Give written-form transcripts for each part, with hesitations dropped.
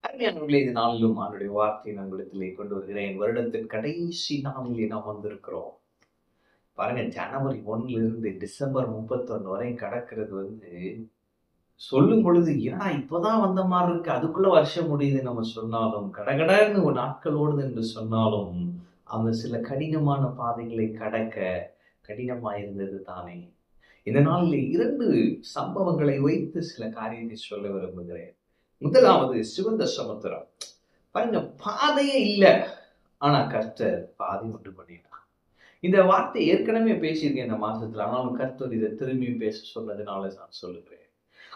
அருமையானவர்களே, இந்த நாளிலும் அவருடைய வார்த்தையை நம்மிடத்திலே கொண்டு வருகிறேன். வருடத்தின் கடைசி நாளிலே நாம் வந்திருக்கிறோம். பாருங்க, ஜனவரி 1 இருந்து டிசம்பர் 31 வரை கடக்கிறது சொல்லும் பொழுது ஏன்னா இப்பதான் வந்த மாதிரி இருக்கு, அதுக்குள்ள வருஷம் முடியுது நம்ம சொன்னாலும், கடகடன்னு ஒரு நாட்கள் ஓடுது என்று சொன்னாலும், அவங்க சில கடினமான பாதைகளை கடக்க கடினமாயிருந்தது தானே. இந்த நாளில் 2 சம்பவங்களை வைத்து சில காரியத்தை சொல்ல விரும்புகிறேன். முதலாவது சிவந்த சமுத்திரம். பாருங்க, பாதையே இல்லை, ஆனா கர்த்தர் பாதை உண்டு பண்ணிட்டான். இந்த வார்த்தை ஏற்கனவே பேசியிருக்கேன் இந்த மாசத்துல, ஆனாலும் கர்த்தர் இதை திரும்பியும் பேச சொன்னதுனால நான் சொல்லுகிறேன்.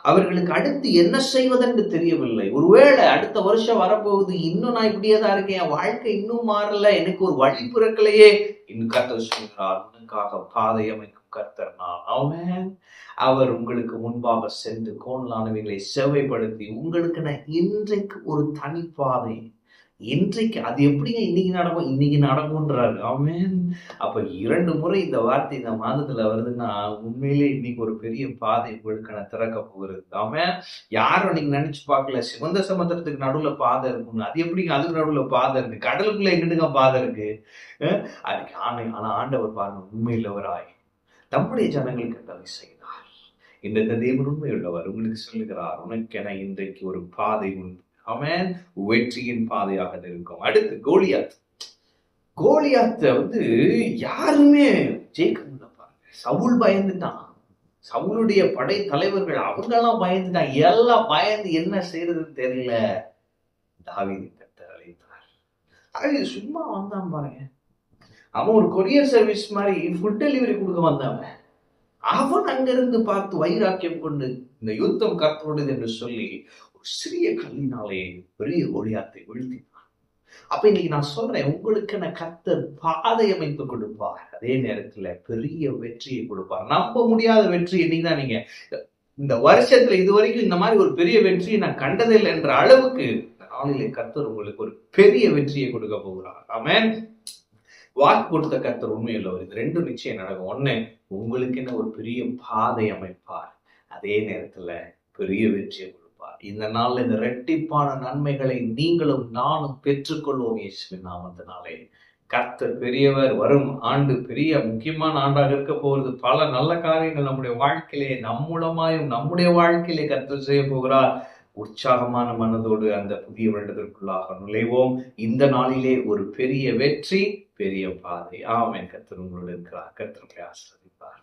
அவர்களுக்கு அடுத்து என்ன செய்வதென்று தெரியவில்லை. ஒருவேளை அடுத்த வருஷம் வரப்போகுது, இன்னும் நான் இப்படியேதான் இருக்கேன், என் வாழ்க்கை இன்னும் மாறல, எனக்கு ஒரு வழி பிறக்கலையே. இன்னும் கர்த்தர் சொல்கிறார், உனக்காக பாதை அமைக்கும் கர்த்தர் நான். ஆமென். அவர் உங்களுக்கு முன்பாக சென்று கோணலானவைகளை செவ்வைப்படுத்தி உங்களுக்கு நான் இன்றைக்கு ஒரு தனிப்பாதை, இன்றைக்கு அது எப்படிங்க இன்னைக்கு நடக்கும், இன்னைக்கு நடக்கும்ன்றாரு. ஆமென். அப்ப 2 முறை இந்த வார்த்தை இந்த மாதத்துல வருதுன்னா, உண்மையிலே இன்னைக்கு ஒரு பெரிய பாதை உங்களுக்கு நான் திறக்க போகிறது. ஆமென். யாரும் நீங்க நினைச்சு பார்க்கல சிவந்த சமுத்திரத்துக்கு நடுவுல பாதை இருக்கும்னு. அது எப்படிங்க அதுக்கு நடுவுல பாதை இருக்கு? கடலுக்குள்ள எங்கிட்டுங்க பாதை இருக்கு? அதுக்கு ஆனா ஆண்டவர் பாருங்க, உண்மையுள்ளவராய் தம்முடைய ஜனங்களுக்கு தடை செய்தார். இந்த தேவன் உண்மையுள்ளவர். உங்களுக்கு சொல்லுகிறார், உனக்கென இன்றைக்கு ஒரு பாதை உண்டு. அவன் வெற்றியின் பாதையாக இருக்கும். அடுத்து கோலியாத். கோலியாத்த யாருமே ஜெயிக்க முடியல பாருங்க. சவுல் பயந்துட்டான். சவுளுடைய படை தலைவர்கள் அவங்க எல்லாம் பயந்துட்டான். எல்லாம் பயந்து என்ன செய்யறதுன்னு தெரியல. தாவீது கர்த்தர் அழைத்தார். அது சும்மா வந்தான் பாருங்க. அவன் ஒரு கொரியர் சர்வீஸ் மாதிரி ஃபுட் டெலிவரி கொடுக்க வந்தவன். அவன் அங்கிருந்து பார்த்து வைராக்கியம் கொண்டு இந்த யுத்தம் கர்த்தருடையது என்று சொல்லி ஒரு சிறிய கல்லினாலே பெரிய கோலியாத்தை வீழ்த்தினான். அப்ப இன்னைக்கு நான் சொல்றேன், உங்களுக்கு கர்த்தர் பாதை அமைத்து கொடுப்பார். அதே நேரத்துல பெரிய வெற்றியை கொடுப்பார். நம்ப முடியாத வெற்றி. இன்னைக்குதான் நீங்க இந்த வருஷத்துல இதுவரைக்கும் இந்த மாதிரி ஒரு பெரிய வெற்றியை நான் கண்டதில்லை என்ற அளவுக்கு நாளிலே கர்த்தர் உங்களுக்கு ஒரு பெரிய வெற்றியை கொடுக்க போகிறார். ஆமென். வாக்கு கொடுத்த கர்த்தர் உண்மையுள்ளவர். இது 2 நிச்சயம் நடக்கும். 1, உங்களுக்கு என்ன ஒரு பெரிய பாதை அமைப்பார். அதே நேரத்துல பெரிய வெற்றியை கொடுப்பார். இந்த நாள்ல இந்த இரட்டிப்பான நன்மைகளை நீங்களும் நானும் பெற்றுக்கொள்வோம் இயேசுவின் நாமத்தினாலே. கர்த்தர் பெரியவர். வரும் ஆண்டு பெரிய முக்கியமான ஆண்டாக இருக்க போகிறது. பல நல்ல காரியங்கள் நம்முடைய வாழ்க்கையிலே நம் மூலமாயும் நம்முடைய வாழ்க்கையிலே கர்த்தர் செய்ய போகிறார். உற்சாகமான மனதோடு அந்த புதிய வருடத்திற்குள்ளாக நுழைவோம். இந்த நாளிலே ஒரு பெரிய வெற்றி, பெரிய பாதை. ஆமென். கர்த்தர் உங்களோடு இருக்கிறார். கர்த்தர் ஆசீர்வதிப்பார்.